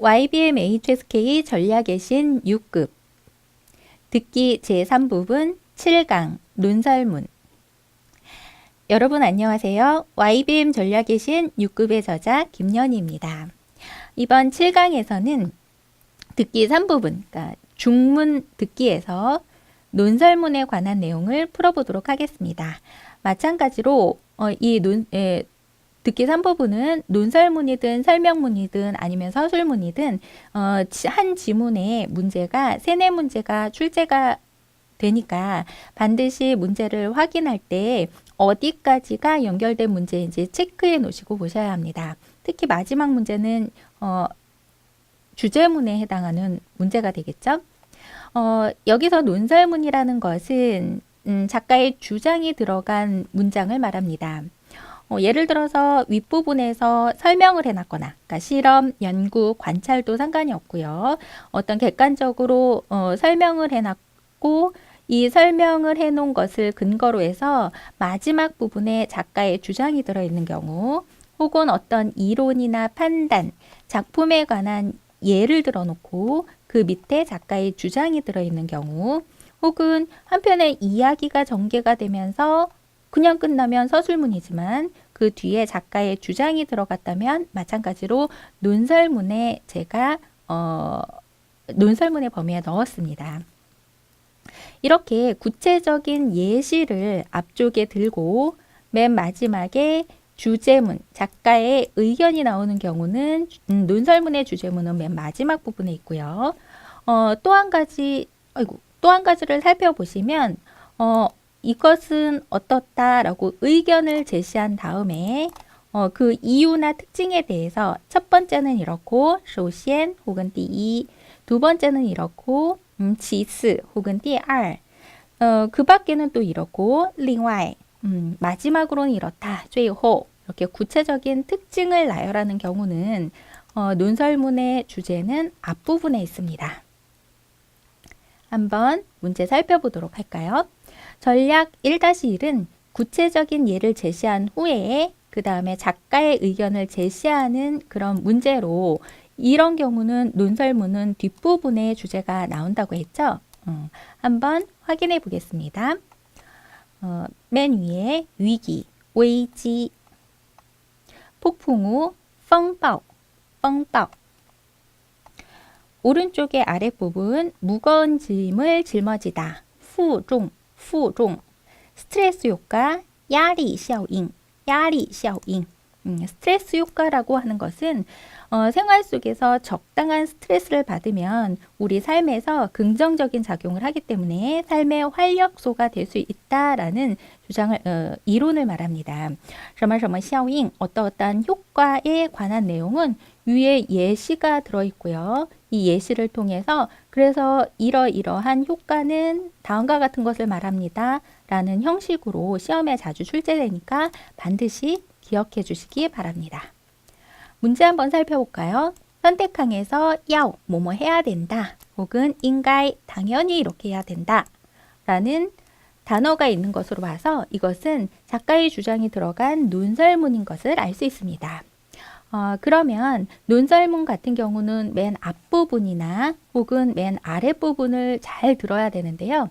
YBM HSK 전략의 신 6급 듣기 제3부분 7강 논설문. 여러분 안녕하세요. YBM 전략의 신 6급의 저자 김연희입니다. 이번 7강에서는 듣기 3부분, 그러니까 중문 듣기에서 논설문에 관한 내용을 풀어보도록 하겠습니다. 마찬가지로 듣기 3부분은 논설문이든 설명문이든 아니면 서술문이든 한 지문에 문제가 3-4문제가 출제가 되니까 반드시 문제를 확인할 때 어디까지가 연결된 문제인지 체크해 놓으시고 보셔야 합니다. 특히 마지막 문제는 주제문에 해당하는 문제가 되겠죠. 여기서 논설문이라는 것은 작가의 주장이 들어간 문장을 말합니다. 예를 들어서 윗부분에서 설명을 해놨거나, 그러니까 실험, 연구, 관찰도 상관이 없고요. 어떤 객관적으로 설명을 해놨고 이 설명을 해놓은 것을 근거로 해서 마지막 부분에 작가의 주장이 들어있는 경우, 혹은 어떤 이론이나 판단, 작품에 관한 예를 들어놓고 그 밑에 작가의 주장이 들어있는 경우, 혹은 한편의 이야기가 전개가 되면서 그냥 끝나면 서술문이지만 그 뒤에 작가의 주장이 들어갔다면 마찬가지로 논설문에 제가 논설문의 범위에 넣었습니다. 이렇게 구체적인 예시를 앞쪽에 들고 맨 마지막에 주제문, 작가의 의견이 나오는 경우는 논설문의 주제문은 맨 마지막 부분에 있고요. 또 한 가지를 살펴보시면 이것은 어떻다라고 의견을 제시한 다음에 그 이유나 특징에 대해서 첫 번째는 이렇고 首先 혹은 第一, 두 번째는 이렇고 其次 혹은 第二, 그 밖에는 또 이렇고 另外, 마지막으로는 이렇다 最后 이렇게 구체적인 특징을 나열하는 경우는 논설문의 주제는 앞부분에 있습니다. 한번 문제 살펴보도록 할까요? 전략 1-1은 구체적인 예를 제시한 후에 그 다음에 작가의 의견을 제시하는 그런 문제로, 이런 경우는 논설문은 뒷부분에 주제가 나온다고 했죠. 한번 확인해 보겠습니다. 맨 위에 위기,危机, 폭풍 우, 风暴, 风暴. 오른쪽의 아랫부분 무거운 짐을 짊어지다, 负重, 负重, 스트레스 효과, 压力效应, 压力效应. 스트레스 효과라고 하는 것은 생활 속에서 적당한 스트레스를 받으면 우리 삶에서 긍정적인 작용을 하기 때문에 삶의 활력소가 될 수 있다라는 주장을 이론을 말합니다. 什么什么效应, 어떠한 효과에 관한 내용은 위에 예시가 들어있고요. 이 예시를 통해서 그래서 이러이러한 효과는 다음과 같은 것을 말합니다 라는 형식으로 시험에 자주 출제되니까 반드시 기억해 주시기 바랍니다. 문제 한번 살펴볼까요? 선택항에서 要, 뭐뭐 해야 된다, 혹은 应该, 당연히 이렇게 해야 된다 라는 단어가 있는 것으로 봐서 이것은 작가의 주장이 들어간 논설문인 것을 알 수 있습니다. 그러면 논설문 같은 경우는 맨 앞부분이나 혹은 맨 아랫부분을 잘 들어야 되는데요.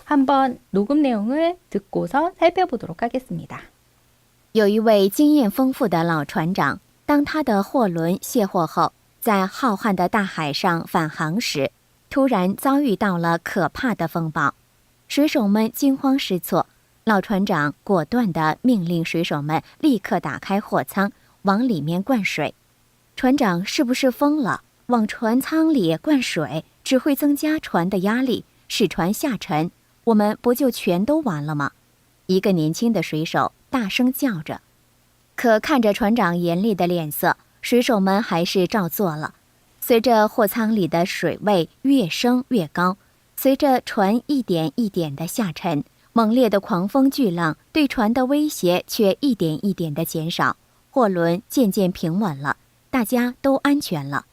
한번 녹음 내용을 듣고서 살펴보도록 하겠습니다. 有一位经验丰富的老船长，当他的货轮卸货后，在浩瀚的大海上返航时，突然遭遇到了可怕的风暴。水手们惊慌失措，老船长果断地命令水手们立刻打开货舱，往里面灌水。船长是不是疯了？往船舱里灌水只会增加船的压力，使船下沉，我们不就全都完了吗？一个年轻的水手大声叫着。可看着船长严厉的脸色，水手们还是照做了。随着货舱里的水位越升越高，随着船一点一点的下沉，猛烈的狂风巨浪对船的威胁却一点一点的减少，货轮渐渐平稳了，大家都安全了。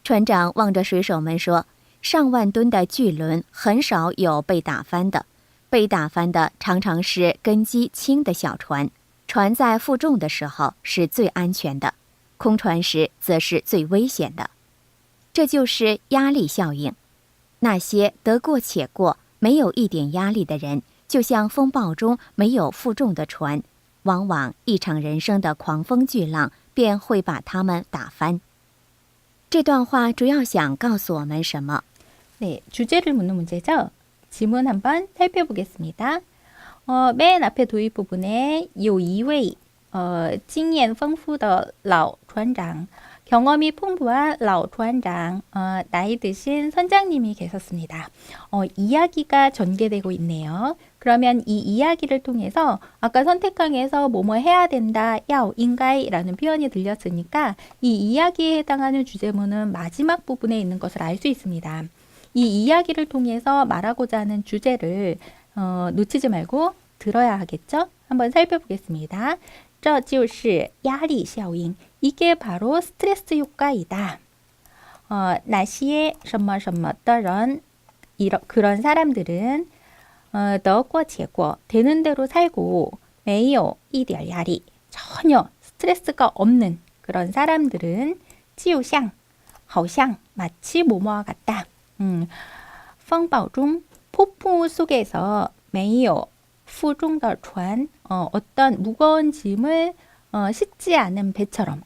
船长望着水手们说：“上万吨的巨轮很少有被打翻的，被打翻的常常是根基轻的小船。船在负重的时候是最安全的。空船时则是最危险的。这就是压力效应。那些得过且过、没有一点压力的人，就像风暴中没有负重的船，往往一场人生的狂风巨浪便会把他们打翻。这段话主要想告诉我们什么？ 네, 주제를 묻는 문제죠. 지문 한번 살펴보겠습니다. 맨 앞에 도입 부분에 요 이웨이, 经验丰富的老船长, 경험이 풍부한 老船长, 나이 드신 선장님이 계셨습니다. 이야기가 전개되고 있네요. 그러면 이 이야기를 통해서 아까 선택항에서 뭐뭐 해야 된다, 야오 인가이라는 표현이 들렸으니까 이 이야기에 해당하는 주제문은 마지막 부분에 있는 것을 알 수 있습니다. 이 이야기를 통해서 말하고자 하는 주제를 놓치지 말고 들어야 하겠죠? 한번 살펴보겠습니다. 这就是压力效应. 이게 바로 스트레스 효과이다.那些什么什么的人, 그런 사람들은 得过且过, 되는 대로 살고 没有一点压力, 전혀 스트레스가 없는 그런 사람들은 就像, 好像, 마치 뭐뭐와 같다. 风暴中, 폭풍우 속에서 没有负重的船, 어떤 무거운 짐을 싣지 않은 배처럼.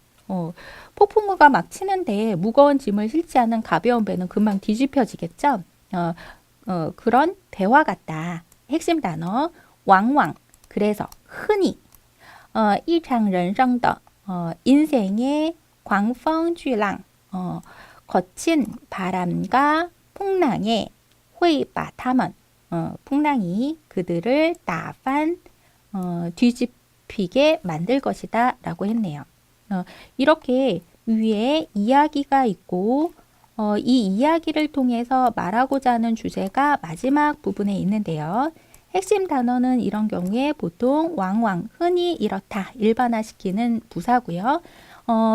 폭풍우가 막 치는데 무거운 짐을 싣지 않은 가벼운 배는 금방 뒤집혀지겠죠? 그런 배와 같다. 핵심 단어 왕왕. 그래서 흔히 一场人生的 인생의 狂风巨浪, 거친 바람과 풍랑에 会把他们 풍랑이 그들을 打翻 뒤집히게 만들 것이다 라고 했네요. 이렇게 위에 이야기가 있고 이 이야기를 통해서 말하고자 하는 주제가 마지막 부분에 있는데요. 핵심 단어는 이런 경우에 보통 왕왕, 흔히 이렇다, 일반화시키는 부사고요.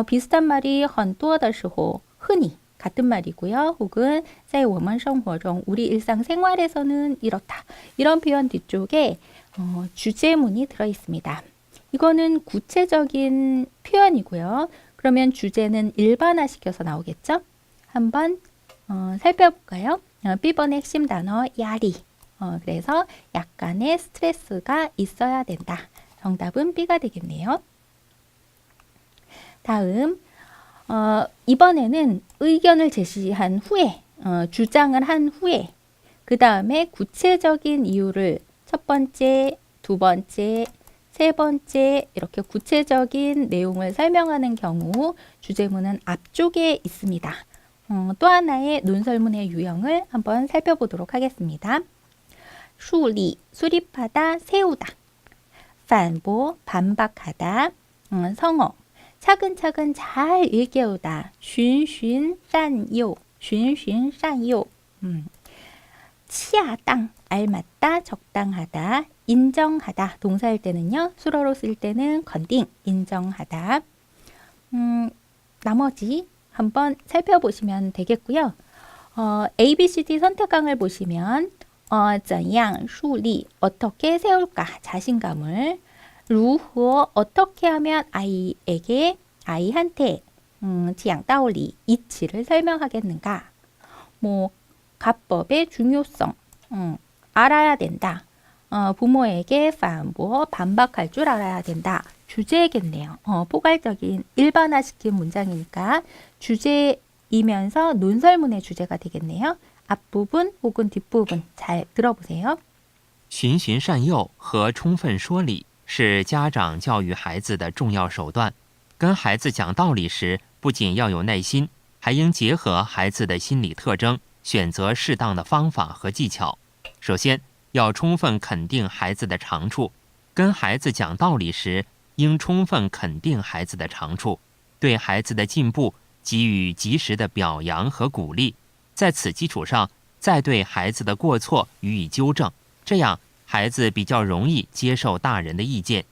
비슷한 말이 很多的时候, 흔히 같은 말이고요. 혹은 在我们生活中, 우리 일상생활에서는 이렇다. 이런 표현 뒤쪽에 주제문이 들어있습니다. 이거는 구체적인 표현이고요. 그러면 주제는 일반화시켜서 나오겠죠? 한번 살펴볼까요? B번의 핵심 단어 야리. 그래서 약간의 스트레스가 있어야 된다. 정답은 B가 되겠네요. 다음 이번에는 의견을 제시한 후에 주장을 한 후에 그 다음에 구체적인 이유를 첫 번째, 두 번째, 세 번째 이렇게 구체적인 내용을 설명하는 경우 주제문은 앞쪽에 있습니다. 또 하나의 논설문의 유형을 한번 살펴보도록 하겠습니다. 수리, 수립하다, 세우다. 반보, 반박하다. 성어, 차근차근 잘 일깨우다. 循循善诱, 循循善诱. 恰当, 알맞다, 적당하다, 인정하다. 동사일 때는요. 수로로 쓸 때는 건딩, 인정하다. 나머지 한번 살펴보시면 되겠고요. A, B, C, D 선택항을 보시면 怎样树立, 어떻게 세울까, 자신감을. 如何, 어떻게 하면 아이에게, 아이한테 讲道理, 이치를 설명하겠는가. 가법의 중요성, 알아야 된다. 부모에게 반보, 반박할 줄 알아야 된다. 주제겠네요. 포괄적인 일반화시킨 문장이니까 주제이면서 논설문의 주제가 되겠네요. 앞부분 혹은 뒷부분 잘 들어보세요. 循循善诱和充分说理是家长教育孩子的重要手段。跟孩子讲道理时，不仅要有耐心，还应结合孩子的心理特征，选择适当的方法和技巧。首先，要充分肯定孩子的长处。跟孩子讲道理时，应充分肯定孩子的长处，对孩子的进步给予及时的表扬和鼓励。在此基础上，再对孩子的过错予以纠正，这样孩子比较容易接受大人的意见。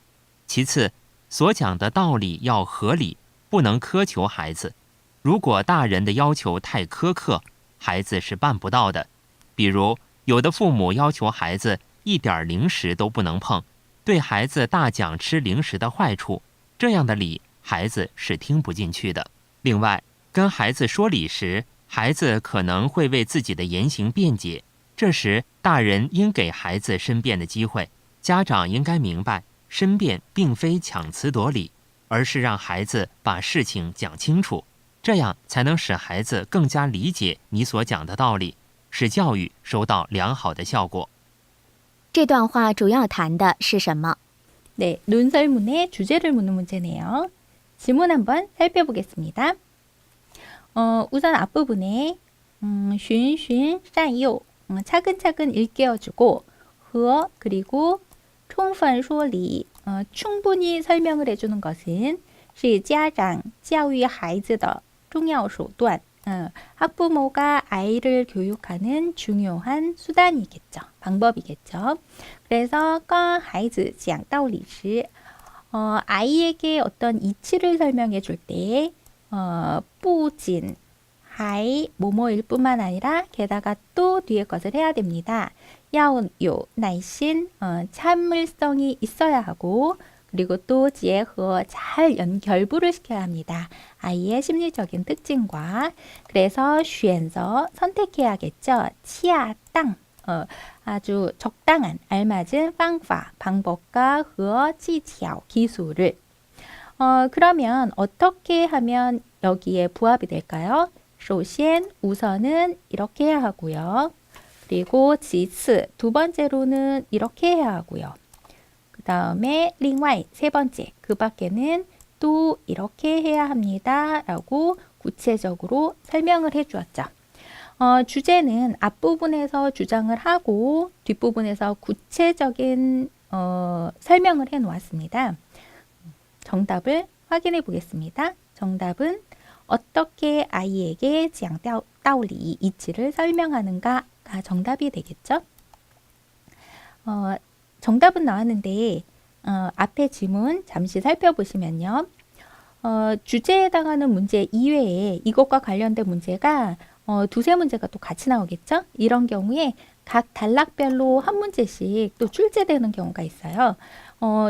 其次，所讲的道理要合理，不能苛求孩子。如果大人的要求太苛刻，孩子是办不到的。比如，有的父母要求孩子一点零食都不能碰，对孩子大讲吃零食的坏处，这样的理孩子是听不进去的。另外，跟孩子说理时，孩子可能会为自己的言行辩解，这时大人应给孩子申辩的机会。家长应该明白，申辩并非强词夺理，而是让孩子把事情讲清楚，这样才能使孩子更加理解你所讲的道理，使教育收到良好的效果。这段话主要谈的是什么？ 네, 논설문의 주제를 묻는 문제네요. 지문 한번 살펴보겠습니다. 우선 앞부분에 循循善诱 차근차근 일깨워주고 和 그리고 充分说理 충분히 설명을 해주는 것은 是家长教育孩子的重要手段. 학부모가 아이를 교육하는 중요한 수단이겠죠. 방법이겠죠. 그래서 跟孩子讲道理时 아이에게 어떤 이치를 설명해 줄 때 不仅 还 뭐뭐일 뿐만 아니라 게다가 또 뒤에 것을 해야 됩니다. 要有耐心 참을성이 있어야 하고 그리고 또 지혜和 잘 결부를 시켜야 합니다. 아이의 심리적인 특징과. 그래서 选择 선택해야겠죠. 恰当 아주 적당한 알맞은 방법, 방법과 和 技巧, 기술을. 그러면 어떻게 하면 여기에 부합이 될까요? 首先 우선은 이렇게 해야 하고요. 그리고 其次 두 번째로는 이렇게 해야 하고요. 그 다음에 另外 세 번째 그 밖에는 또 이렇게 해야 합니다. 라고 구체적으로 설명을 해 주었죠. 주제는 앞부분에서 주장을 하고 뒷부분에서 구체적인 설명을 해 놓았습니다. 정답을 확인해 보겠습니다. 정답은 어떻게 아이에게 讲道理 이치를 설명하는가가 정답이 되겠죠. 정답은 나왔는데 앞에 지문 잠시 살펴보시면요. 주제에 해당하는 문제 이외에 이것과 관련된 문제가 두세 문제가 또 같이 나오겠죠. 이런 경우에 각 단락별로 한 문제씩 또 출제되는 경우가 있어요.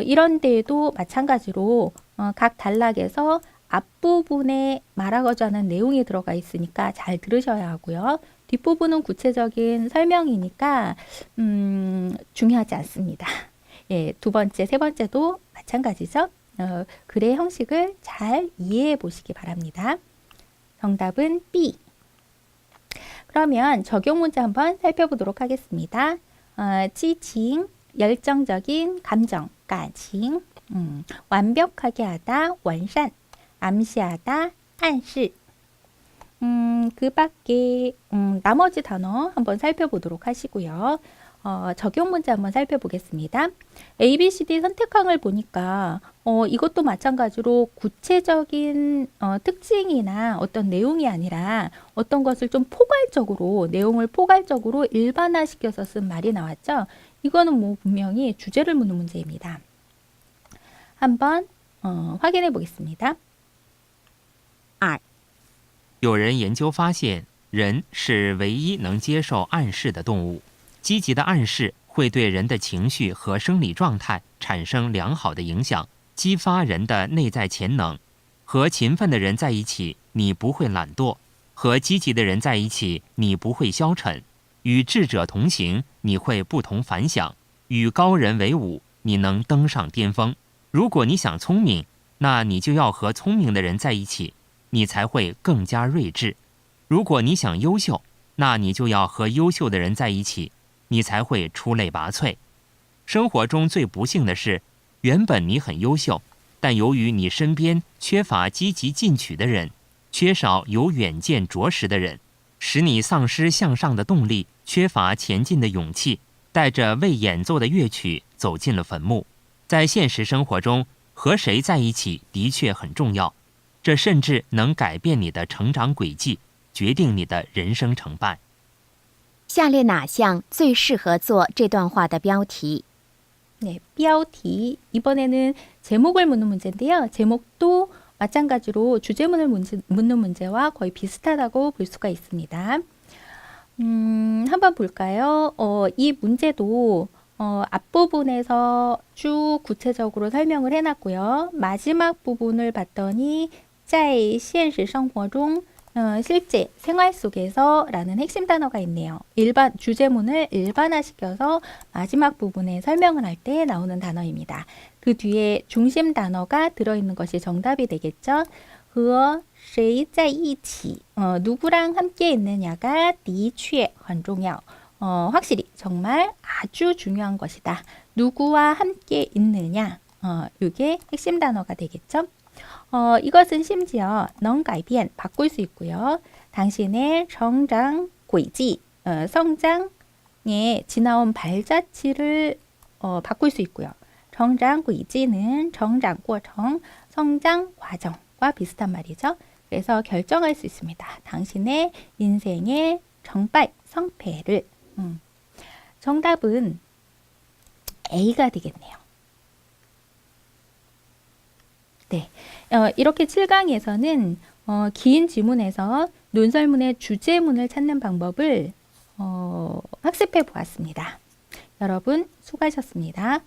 이런 데에도 마찬가지로 각 단락에서 앞부분에 말하고자 하는 내용이 들어가 있으니까 잘 들으셔야 하고요. 뒷부분은 구체적인 설명이니까 중요하지 않습니다. 예, 두 번째, 세 번째도 마찬가지죠. 글의 형식을 잘 이해해 보시기 바랍니다. 정답은 B. 그러면 적용 문제 한번 살펴보도록 하겠습니다. 激情, 열정적인 감정, 感情, 완벽하게 하다, 完善, 암시하다, 暗示. 그 밖에 나머지 단어 한번 살펴보도록 하시고요. 적용 문제 한번 살펴보겠습니다. A, B, C, D 선택항을 보니까 이것도 마찬가지로 구체적인 특징이나 어떤 내용이 아니라 어떤 것을 좀 포괄적으로 내용을 포괄적으로 일반화시켜서 쓴 말이 나왔죠. 이거는 뭐 분명히 주제를 묻는 문제입니다. 한번 확인해 보겠습니다. 2. 有人研究发现，人是唯一能接受暗示的动物。积极的暗示会对人的情绪和生理状态产生良好的影响，激发人的内在潜能。和勤奋的人在一起，你不会懒惰；和积极的人在一起，你不会消沉；与智者同行，你会不同凡响；与高人为伍，你能登上巅峰。如果你想聪明，那你就要和聪明的人在一起，你才会更加睿智。如果你想优秀，那你就要和优秀的人在一起，你才会出类拔萃。生活中最不幸的是，原本你很优秀，但由于你身边缺乏积极进取的人，缺少有远见卓识的人，使你丧失向上的动力，缺乏前进的勇气，带着未演奏的乐曲走进了坟墓。在现实生活中，和谁在一起的确很重要，这甚至能改变你的成长轨迹，决定你的人生成败。下列哪项最适合做这段话的标题？ 네,标题. 이번에는 제목을 묻는 문제인데요. 제목도 마찬가지로 주제문을 묻는 문제와 거의 비슷하다고 볼 수가 있습니다. 한번 볼까요? 이 문제도 앞부분에서 쭉 구체적으로 설명을 해놨고요. 마지막 부분을 봤더니 在现实生活中 실제 생활 속에서 라는 핵심 단어가 있네요. 주제문을 일반화시켜서 마지막 부분에 설명을 할 때 나오는 단어입니다. 그 뒤에 중심 단어가 들어있는 것이 정답이 되겠죠. 和谁在一起 누구랑 함께 있느냐가 的确很重要. 확실히 정말 아주 중요한 것이다. 누구와 함께 있느냐, 이게 핵심 단어가 되겠죠. 이것은 심지어 能改变 바꿀 수 있고요. 당신의 성장轨迹, 성장에 지나온 발자취를 바꿀 수 있고요. 성장 轨迹는 성장 过程, 성장 과정과 비슷한 말이죠. 그래서 결정할 수 있습니다. 당신의 인생의 정败, 성패를. 정답은 A가 되겠네요. 네, 이렇게 7강에서는 긴 지문에서 논설문의 주제문을 찾는 방법을 학습해 보았습니다. 여러분 수고하셨습니다.